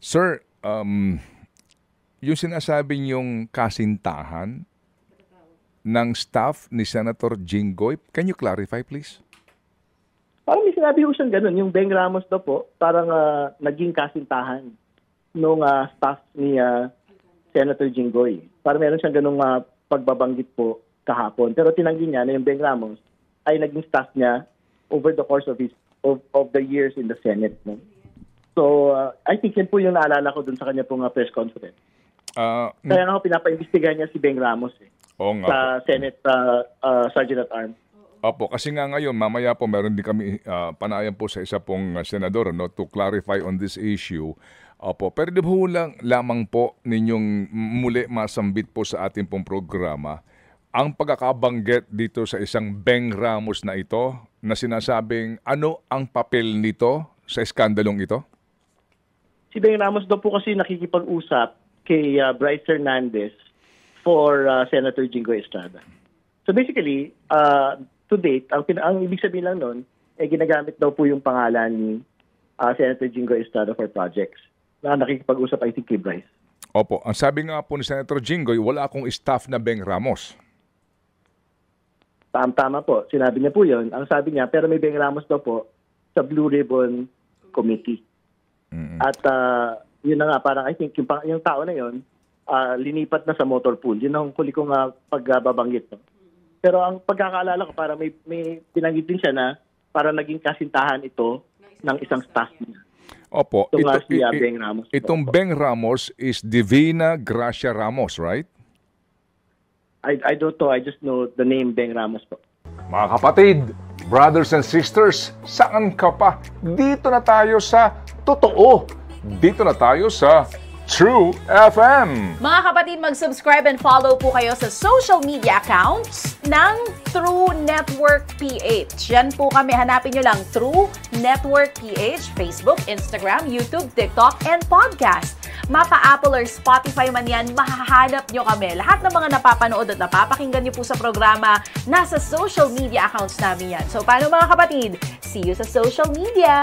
Sir, yung sinasabi niyong kasintahan ng staff ni Senator Jinggoy, can you clarify please? Parang may sinabi ko siyang ganun. Yung Beng Ramos daw po, parang naging kasintahan nung staff ni Senator Jinggoy. Parang meron siyang ganung pagbabanggit po kahapon. Pero tinanggi niya na yung Beng Ramos ay naging staff niya over the course of the years in the Senate. No? So, I think yan po yung naalala ko dun sa kanya pong press conference. Kaya nga pinapaimbestigahan niya si Beng Ramos sa Senate Sergeant at Arms. Opo, kasi nga ngayon, mamaya po meron din kami panayan po sa isa pong senador to clarify on this issue. Opo, pero di ba lamang po ninyong muli masambit po sa ating pong programa ang pagkakabanggit dito sa isang Beng Ramos na ito na sinasabing ano ang papel nito sa iskandalong ito? Si Beng Ramos daw po kasi nakikipag-usap kay Bryce Hernandez for Senator Jinggoy Estrada. So basically, to date, ang ibig sabihin lang nun, ginagamit daw po yung pangalan ni Senator Jinggoy Estrada for projects na nakikipag-usap I think kay Bryce. Opo, ang sabi nga po ni Senator Jinggoy, wala akong staff na Beng Ramos. Tama po, sinabi niya po yun. Ang sabi niya, pero may Beng Ramos daw po sa Blue Ribbon Committee. At yun na nga, parang I think yung tao na yun, linipat na sa motor pool. Yun ang huli kong pagbabanggit. No? Pero ang pagkakaalala ko, para may binanggit din siya na para naging kasintahan ito ng isang staff niya. Opo. Beng Ramos. Itong Beng Ramos is Divina Gracia Ramos, right? I don't know. I just know the name Beng Ramos po. Mga kapatid, brothers and sisters, saan ka pa? Dito na tayo sa totoo. Dito na tayo sa True FM. Mga kapatid, mag-subscribe and follow po kayo sa social media accounts ng True Network PH. Yan po kami. Hanapin nyo lang True Network PH, Facebook, Instagram, YouTube, TikTok, and podcast. Mapa Apple or Spotify man yan, mahahanap nyo kami. Lahat ng mga napapanood at napapakinggan nyo po sa programa, nasa social media accounts namin yan. So, paano mga kapatid? See you sa social media!